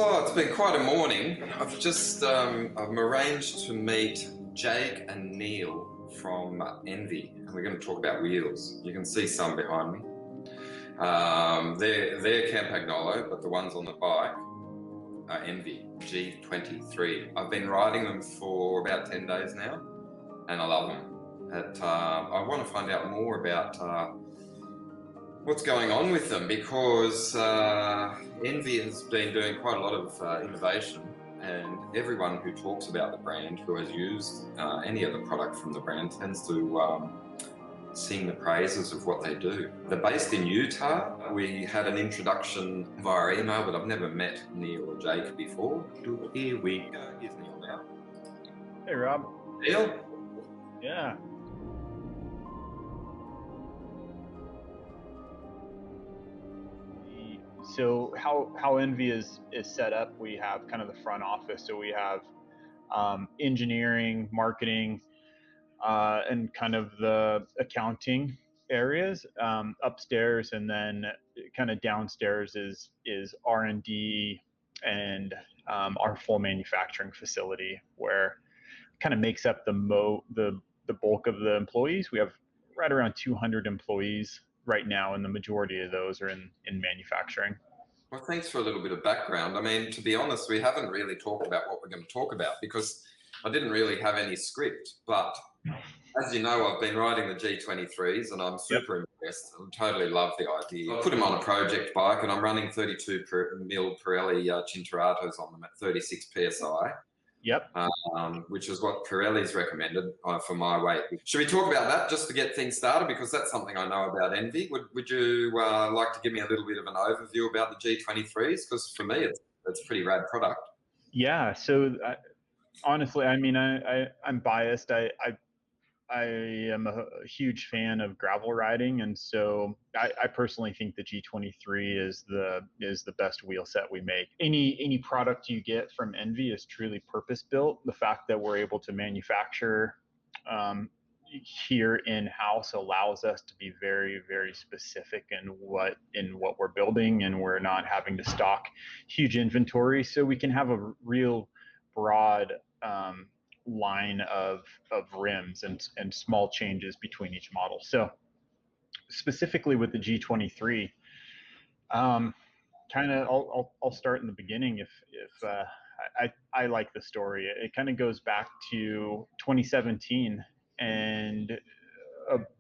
Oh, it's been quite a morning. I've arranged to meet Jake and Neil from ENVE, and we're going to talk about wheels. You can see some behind me. They're Campagnolo, but the ones on the bike are ENVE G23. I've been riding them for about 10 days now, and I love them. I want to find out more about what's going on with them because ENVE has been doing quite a lot of innovation, and everyone who talks about the brand, who has used any of the product from the brand, tends to sing the praises of what they do. They're based in Utah. We had an introduction via email, but I've never met Neil or Jake before. Here we go. Here's Neil now. Hey, Rob. Neil? Yeah. So how ENVE is set up, we have kind of the front office. So we have engineering, marketing, and kind of the accounting areas upstairs, and then kind of downstairs is R&D and our full manufacturing facility, where it kind of makes up the bulk of the employees. We have right around 200 employees right now, and the majority of those are in manufacturing. Well, thanks for a little bit of background. I mean, to be honest, we haven't really talked about what we're going to talk about because I didn't really have any script. But as you know, I've been riding the G23s and I'm super impressed. I totally love the idea. I put them on a project bike and I'm running 32 mil Pirelli Cinturatos on them at 36 PSI. Yep. Which is what Pirelli's recommended for my weight. Should we talk about that just to get things started? Because that's something I know about ENVE. Would you like to give me a little bit of an overview about the G23s? Because for me, it's a pretty rad product. Yeah. So honestly, I mean, I'm biased. I am a huge fan of gravel riding, and so I personally think the G23 is the best wheel set we make. Any product you get from ENVE is truly purpose built. The fact that we're able to manufacture here in house allows us to be very, very specific in what we're building, and we're not having to stock huge inventory, so we can have a real broad line of rims and small changes between each model. So specifically with the G23, kind of I'll start in the beginning. If I like the story, it kind of goes back to 2017, and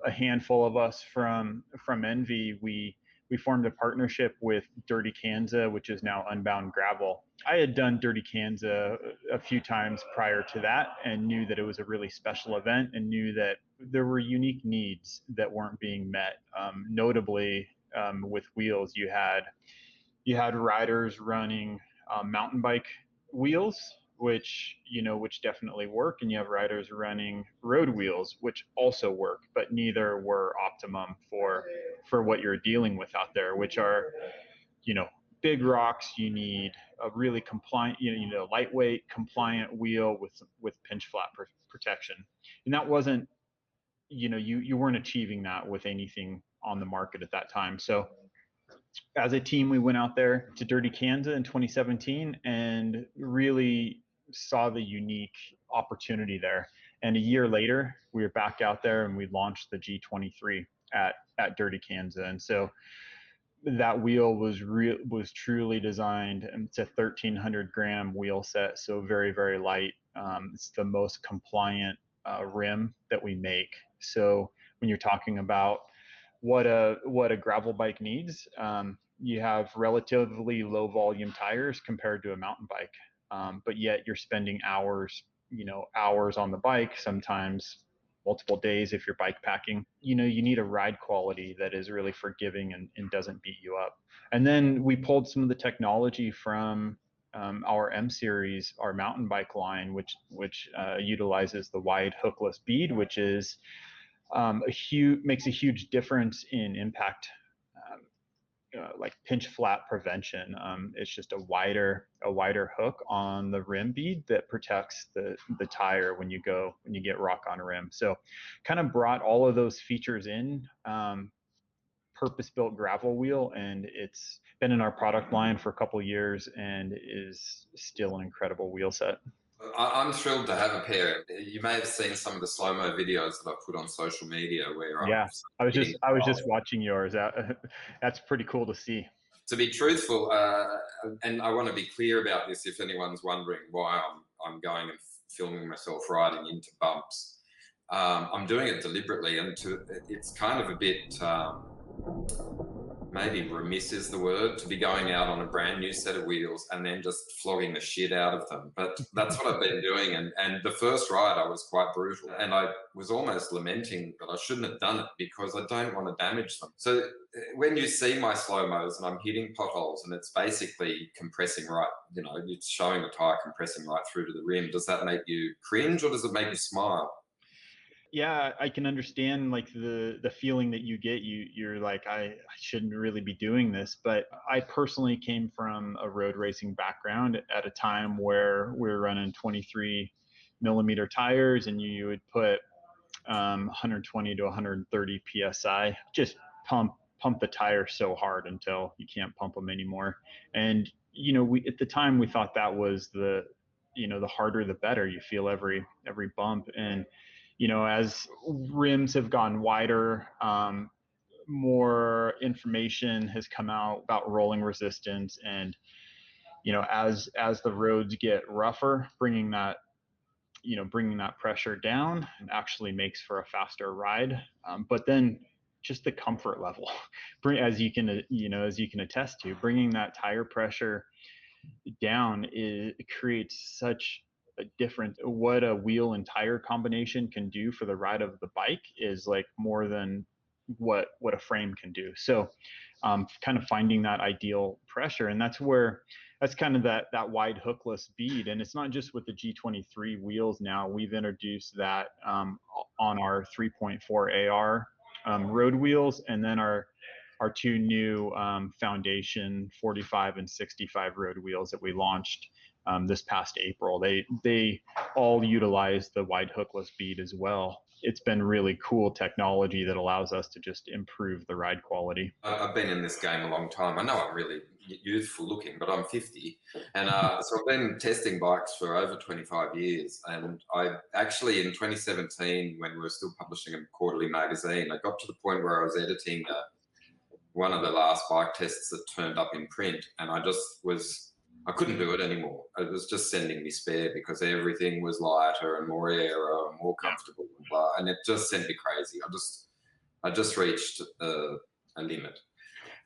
a handful of us from ENVE, we formed a partnership with Dirty Kanza, which is now Unbound Gravel. I had done Dirty Kanza a few times prior to that and knew that it was a really special event and knew that there were unique needs that weren't being met. Notably, with wheels, you had riders running mountain bike wheels, which definitely work, and you have riders running road wheels, which also work, but neither were optimum for what you're dealing with out there, which are big rocks. You need a really compliant, lightweight, compliant wheel with pinch flat protection, and that wasn't, you weren't achieving that with anything on the market at that time. So as a team, we went out there to Dirty Kanza in 2017 and really saw the unique opportunity there. And a year later, we were back out there and we launched the G23 at Dirty Kanza. And so that wheel was truly designed, and it's a 1,300 gram wheel set, so very, very light. It's the most compliant rim that we make. So when you're talking about what a gravel bike needs, you have relatively low volume tires compared to a mountain bike, but yet you're spending hours on the bike, sometimes multiple days if you're bike packing. You need a ride quality that is really forgiving and doesn't beat you up. And then we pulled some of the technology from our M series, our mountain bike line, which utilizes the wide hookless bead, which is makes a huge difference in impact, like pinch flat prevention. It's just a wider hook on the rim bead that protects the tire when you get rock on rim. So kind of brought all of those features in purpose-built gravel wheel, and it's been in our product line for a couple of years and is still an incredible wheel set. I'm thrilled to have a pair. You may have seen some of the slow-mo videos that I put on social media where I'm Yeah, I was hitting. just watching yours. That's pretty cool to see. To be truthful, and I want to be clear about this if anyone's wondering why I'm going and filming myself riding into bumps. I'm doing it deliberately, and it's kind of a bit, maybe remiss is the word, to be going out on a brand new set of wheels and then just flogging the shit out of them. But that's what I've been doing. And the first ride, I was quite brutal. And I was almost lamenting that I shouldn't have done it because I don't want to damage them. So when you see my slow-mos and I'm hitting potholes and it's basically compressing right, it's showing the tire compressing right through to the rim, does that make you cringe or does it make you smile? Yeah, I can understand like the feeling that you get. You're like, I shouldn't really be doing this. But I personally came from a road racing background at a time where we were running 23 millimeter tires, and you would put 120 to 130 psi, just pump the tire so hard until you can't pump them anymore. And we at the time we thought that was the harder the better. You feel every bump. And as rims have gotten wider, more information has come out about rolling resistance, and as the roads get rougher, bringing that pressure down actually makes for a faster ride. But then just the comfort level, as you can attest to, bringing that tire pressure down, it creates such a difference. What a wheel and tire combination can do for the ride of the bike is like more than what a frame can do. So kind of finding that ideal pressure, and that's kind of that wide hookless bead. And it's not just with the G23 wheels. Now we've introduced that on our 3.4 AR road wheels, and then our two new Foundation 45 and 65 road wheels that we launched this past April. They all utilize the wide hookless bead as well. It's been really cool technology that allows us to just improve the ride quality. I've been in this game a long time. I know I'm really youthful looking, but I'm 50. And so I've been testing bikes for over 25 years. And I actually, in 2017, when we were still publishing a quarterly magazine, I got to the point where I was editing one of the last bike tests that turned up in print. And I couldn't do it anymore. It was just sending me spare because everything was lighter and more aero and more comfortable and blah. And it just sent me crazy. I just reached a limit.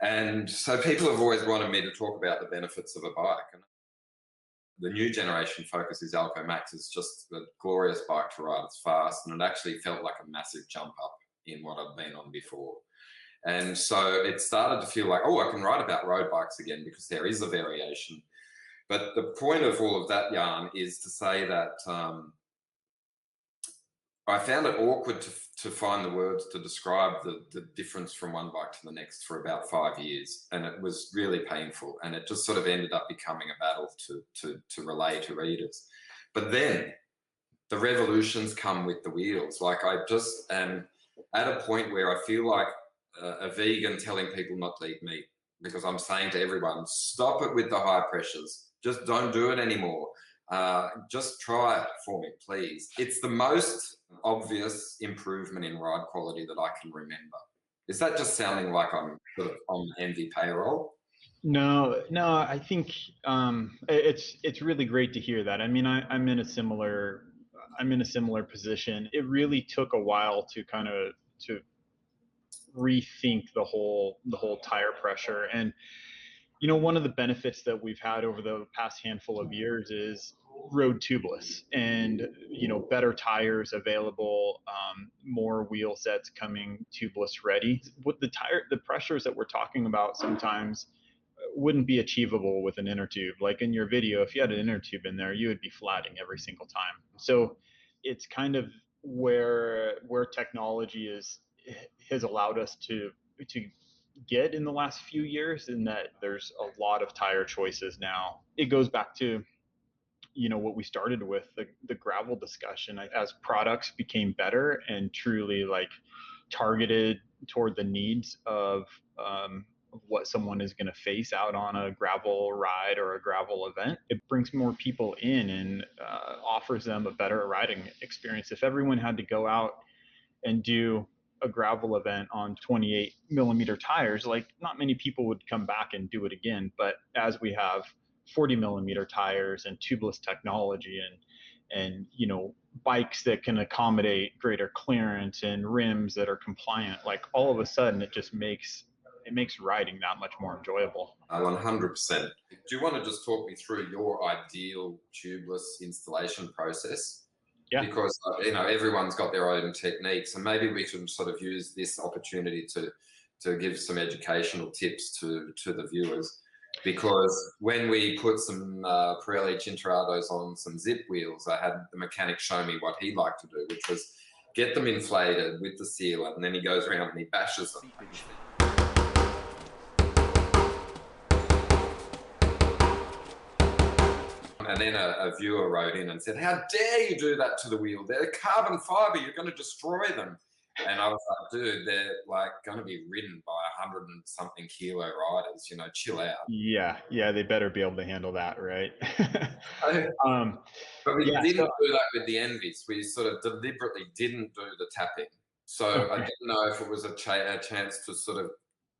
And so people have always wanted me to talk about the benefits of a bike. And the new generation Focus is Alco Max. Is just a glorious bike to ride. It's fast, and it actually felt like a massive jump up in what I've been on before. And so it started to feel like, oh, I can write about road bikes again because there is a variation. But the point of all of that yarn is to say that I found it awkward to find the words to describe the difference from one bike to the next for about 5 years. And it was really painful. And it just sort of ended up becoming a battle to relay to readers. But then the revolutions come with the wheels. Like I just am at a point where I feel like a vegan telling people not to eat meat, because I'm saying to everyone, stop it with the high pressures. Just don't do it anymore. Just try it for me, please. It's the most obvious improvement in ride quality that I can remember. Is that just sounding like I'm sort of on the ENVE payroll? No, I think it's really great to hear that. I mean, I'm in a similar position. It really took a while to kind of to rethink the whole tire pressure. And one of the benefits that we've had over the past handful of years is road tubeless, and better tires available, more wheel sets coming tubeless ready. With the pressures that we're talking about sometimes wouldn't be achievable with an inner tube. Like in your video, if you had an inner tube in there, you would be flatting every single time. So it's kind of where technology has allowed us to get in the last few years, in that there's a lot of tire choices now. It goes back to what we started with, the gravel discussion. As products became better and truly like targeted toward the needs of of what someone is going to face out on a gravel ride or a gravel event. It brings more people in and offers them a better riding experience. If everyone had to go out and do a gravel event on 28 millimeter tires, like not many people would come back and do it again. But as we have 40 millimeter tires and tubeless technology and bikes that can accommodate greater clearance and rims that are compliant, like all of a sudden it makes riding that much more enjoyable. 100%. Do you want to just talk me through your ideal tubeless installation process? Yeah. Because everyone's got their own techniques, and maybe we can sort of use this opportunity to give some educational tips to the viewers. Because when we put some Pirelli Cinturados on some zip wheels, I had the mechanic show me what he liked to do, which was get them inflated with the sealant, and then he goes around and he bashes them. And then a viewer wrote in and said, "How dare you do that to the wheel? They're carbon fiber. You're going to destroy them." And I was like, "Dude, they're like going to be ridden by 100 and something kilo riders. Chill out." Yeah, they better be able to handle that, right? But we didn't do that with the ENVEs. We sort of deliberately didn't do the tapping. So I didn't know if it was a chance to sort of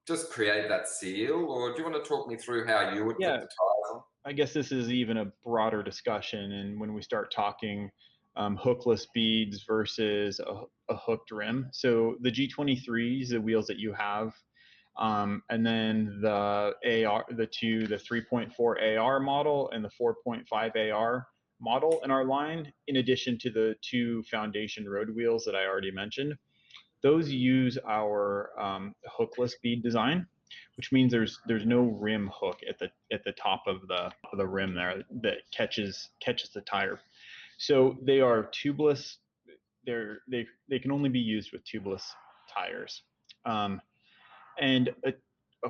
just create that seal, or do you want to talk me through how you would put the tires on? I guess this is even a broader discussion, and when we start talking hookless beads versus a hooked rim. So the G23s, the wheels that you have, and then the 3.4 AR model and the 4.5 AR model in our line, in addition to the 2 foundation road wheels that I already mentioned, those use our hookless bead design, which means there's no rim hook at the top of the rim there that catches the tire. So they are tubeless. They can only be used with tubeless tires, and a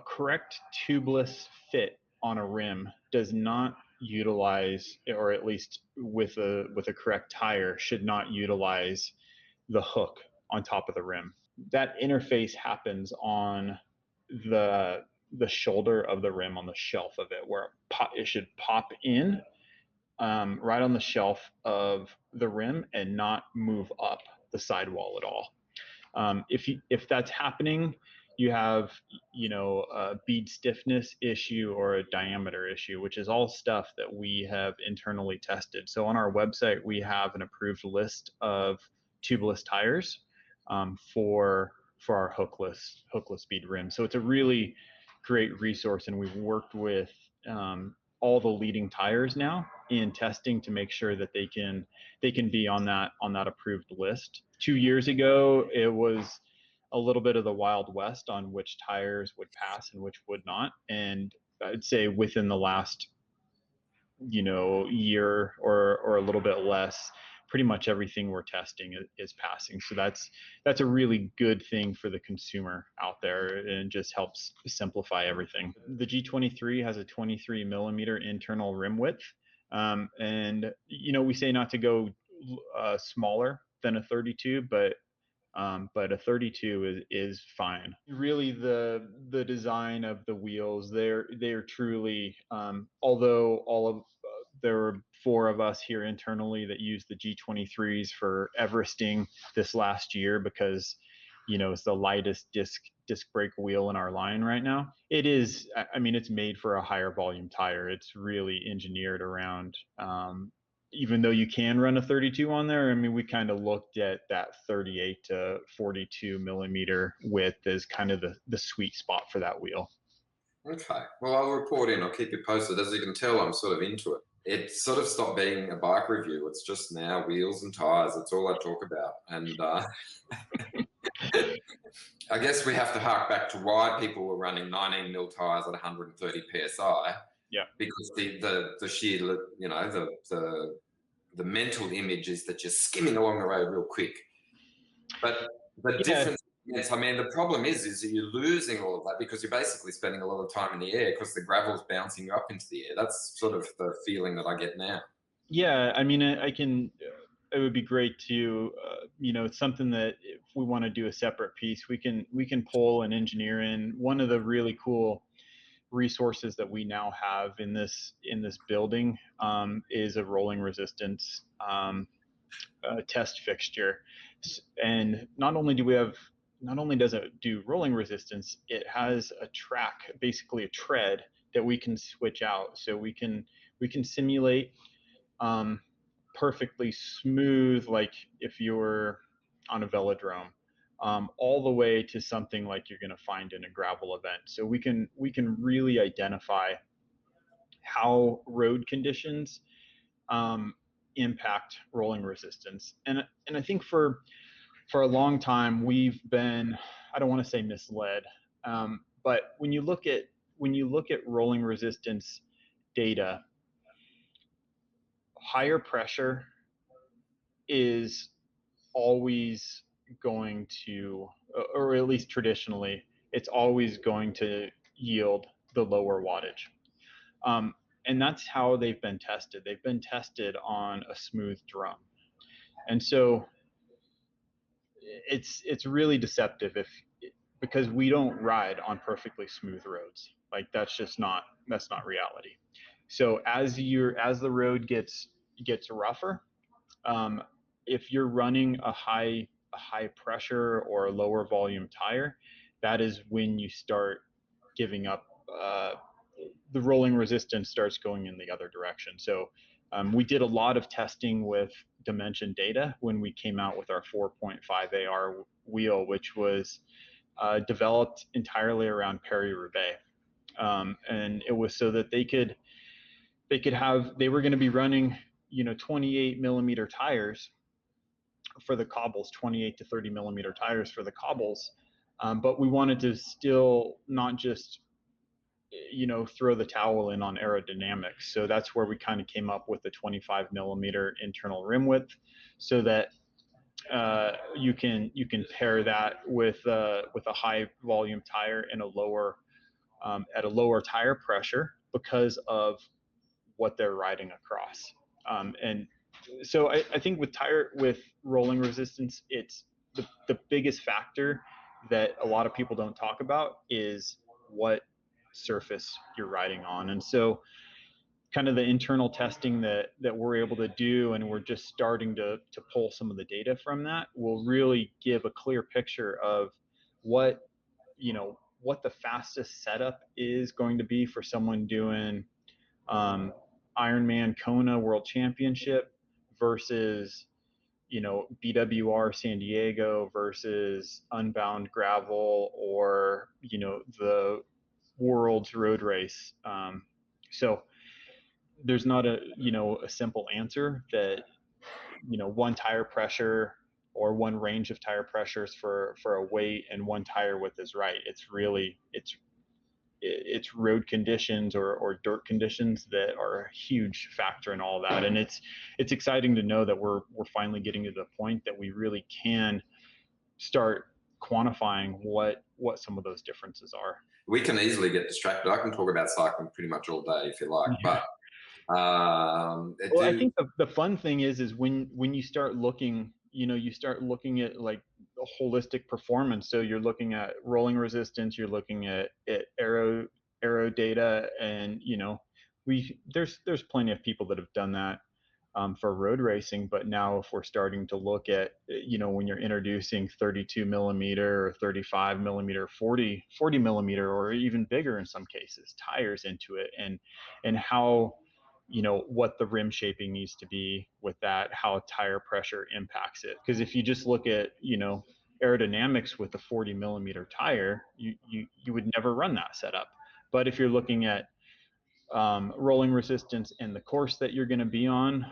correct tubeless fit on a rim does not utilize, or at least with a correct tire, should not utilize the hook on top of the rim. That interface happens on the shoulder of the rim, on the shelf of it, where it should pop in right on the shelf of the rim and not move up the sidewall at all. If that's happening, you have a bead stiffness issue or a diameter issue, which is all stuff that we have internally tested. So on our website, we have an approved list of tubeless tires for our hookless bead rim. So it's a really great resource, and we've worked with all the leading tires now in testing to make sure that they can be on that approved list. 2 years ago, it was a little bit of the Wild West on which tires would pass and which would not. And I'd say within the last year or a little bit less, pretty much everything we're testing is passing. So that's a really good thing for the consumer out there, and just helps simplify everything. The G23 has a 23 millimeter internal rim width, and we say not to go smaller than a 32, but a 32 is fine. Really, the design of the wheels, they're truly, although there were 4 of us here internally that used the G23s for Everesting this last year, because it's the lightest disc brake wheel in our line right now. It is, it's made for a higher volume tire. It's really engineered around, even though you can run a 32 on there, we kind of looked at that 38 to 42 millimeter width as kind of the sweet spot for that wheel. Okay, well, I'll report in. I'll keep you posted. As you can tell, I'm sort of into it. It sort of stopped being a bike review. It's just now wheels and tires. That's all I talk about. And I guess we have to hark back to why people were running 19 mil tires at 130 psi. Yeah. Because the sheer, the mental image is that you're skimming along the road real quick. But the difference, yes, the problem is that you're losing all of that because you're basically spending a lot of time in the air because the gravel's bouncing you up into the air. That's sort of the feeling that I get now. Yeah, it would be great to, it's something that want to do a separate piece, we can pull an engineer in. One of the really cool resources that we now have in this building is a rolling resistance test fixture. And not only does it do rolling resistance, it has a track, basically a tread that we can switch out. So we can simulate perfectly smooth, like if you're on a velodrome, all the way to something like you're going to find in a gravel event. So we can really identify how road conditions impact rolling resistance. And I think for a long time we've been, I don't want to say misled, but when you look at rolling resistance data, higher pressure is always going to, or at least traditionally, it's always going to yield the lower wattage. And that's how they've been tested. They've been tested on a smooth drum. And so it's really deceptive because we don't ride on perfectly smooth roads. Like that's not reality. So as the road gets rougher, if you're running a high pressure or a lower volume tire, that is when you start giving up. The rolling resistance starts going in the other direction. So we did a lot of testing with dimension data when we came out with our 4.5 AR wheel, which was developed entirely around Paris-Roubaix. And it was so that they were going to be running 28 millimeter tires for the cobbles, 28 to 30 millimeter tires for the cobbles. But we wanted to still not just throw the towel in on aerodynamics. So that's where we kind of came up with the 25 millimeter internal rim width, so that you can pair that with a high volume tire and at a lower tire pressure because of what they're riding across. And so I think with rolling resistance, it's the biggest factor that a lot of people don't talk about is what surface you're riding on. And so kind of the internal testing that we're able to do, and we're just starting to pull some of the data from that, will really give a clear picture of what the fastest setup is going to be for someone doing Ironman Kona World Championship versus BWR San Diego versus Unbound Gravel or the World's Road Race. So there's not a simple answer that one tire pressure or one range of tire pressures for a weight and one tire width is right. It's really it's road conditions or dirt conditions that are a huge factor in all that. And it's exciting to know that we're finally getting to the point that we really can start quantifying what some of those differences are. We can easily get distracted. I can talk about cycling pretty much all day if you like, but I think the fun thing is when you start looking, you start looking at like a holistic performance. So you're looking at rolling resistance, you're looking at aero data, and there's plenty of people that have done that for road racing. But now if we're starting to look at when you're introducing 32 millimeter or 35 millimeter, 40 millimeter, or even bigger in some cases tires into it, and how what the rim shaping needs to be with that, how tire pressure impacts it. Because if you just look at aerodynamics with a 40 millimeter tire, you would never run that setup. But if you're looking at rolling resistance and the course that you're going to be on,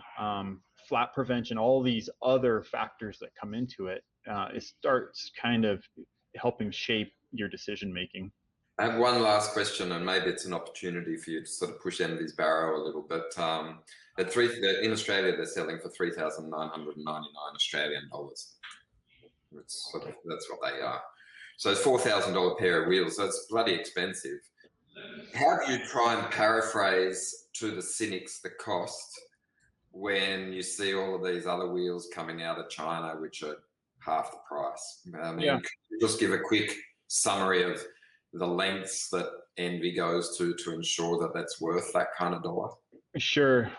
flat prevention, all these other factors that come into it, it starts kind of helping shape your decision making. I have one last question, and maybe it's an opportunity for you to sort of push ENVE's barrow a little bit. In Australia, they're selling for 3,999 Australian dollars. That's what they are. So it's $4,000 pair of wheels. So it's bloody expensive. How do you try and paraphrase to the cynics the cost when you see all of these other wheels coming out of China, which are half the price. I mean, Yeah. could you just give a quick summary of the lengths that ENVE goes to ensure that that's worth that kind of dollar? Sure.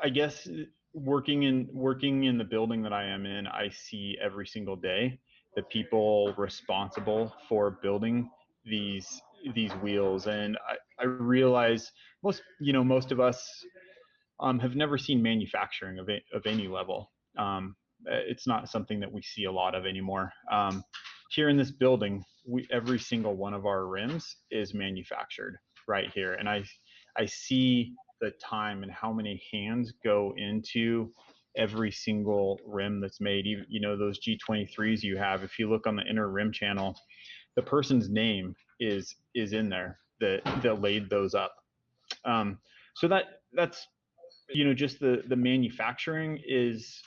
I guess working in the building that I am in, I see every single day the people responsible for building these wheels, and I realize most of us have never seen manufacturing of any level. It's not something that we see a lot of anymore. Here in this building, every single one of our rims is manufactured right here, and I see the time and how many hands go into every single rim that's made. Even those G23s you have. If you look on the inner rim channel, the person's name is in there that laid those up. So that's just the manufacturing is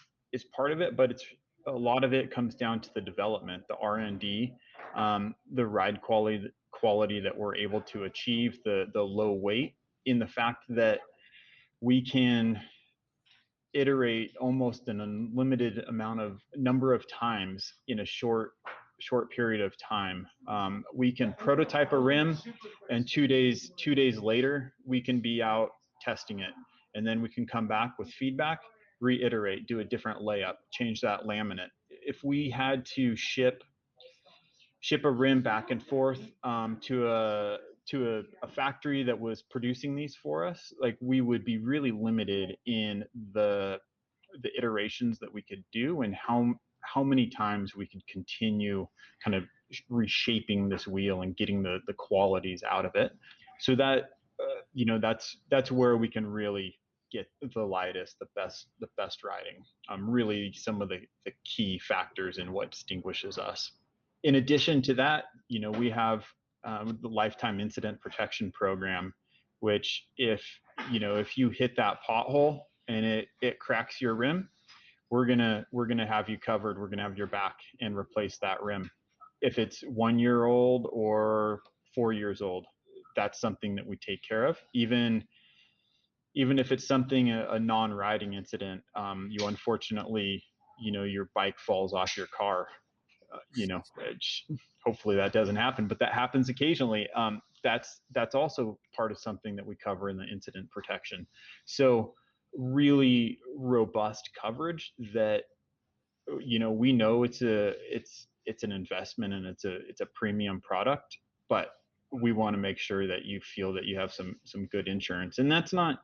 part of it, but it's a lot of it comes down to the development, the R&D, the ride quality that we're able to achieve, the low weight, in the fact that we can iterate almost an unlimited number of times in a short period of time. We can prototype a rim, and 2 days later we can be out testing it, and then we can come back with feedback, reiterate, do a different layup, change that laminate. If we had to ship a rim back and forth to a factory that was producing these for us, like, we would be really limited in the iterations that we could do, and how many times we could continue kind of reshaping this wheel and getting the qualities out of it. So that that's where we can really get the lightest, the best riding. Really some of the key factors in what distinguishes us. In addition to that, we have the lifetime incident protection program, which if you hit that pothole and it cracks your rim, we're gonna have you covered. We're gonna have your back and replace that rim. If it's 1 year old or 4 years old, that's something that we take care of. Even if it's something, a non-riding incident, you unfortunately, your bike falls off your car. Hopefully that doesn't happen, but that happens occasionally. That's also part of something that we cover in the incident protection. So really robust coverage that we know it's an investment, and it's a premium product, but we want to make sure that you feel that you have some good insurance. And that's not,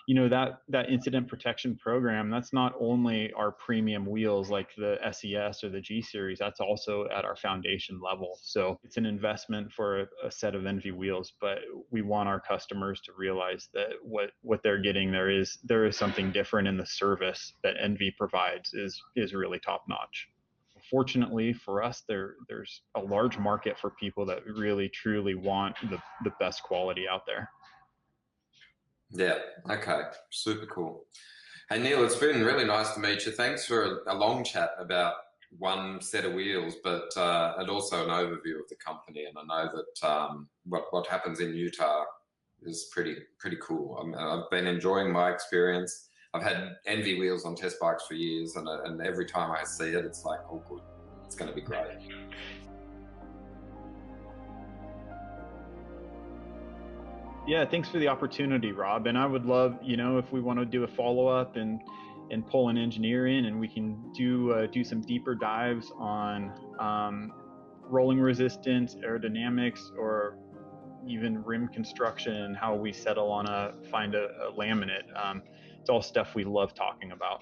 that incident protection program, that's not only our premium wheels like the SES or the G series, that's also at our foundation level. So it's an investment for a set of ENVE wheels, but we want our customers to realize that what they're getting, there is something different, in the service that ENVE provides is really top notch. Fortunately for us, there's a large market for people that really truly want the best quality out there. Yeah, okay, super cool. Hey Neil, it's been really nice to meet you. Thanks for a long chat about one set of wheels, but and also an overview of the company. And I know that what happens in Utah is pretty cool. I've been enjoying my experience. I've had ENVE wheels on test bikes for years, and every time I see it, it's like, oh good, it's going to be great. Yeah, thanks for the opportunity, Rob. And I would love, if we want to do a follow-up and pull an engineer in, and we can do some deeper dives on rolling resistance, aerodynamics, or even rim construction, and how we settle on find a laminate. It's all stuff we love talking about.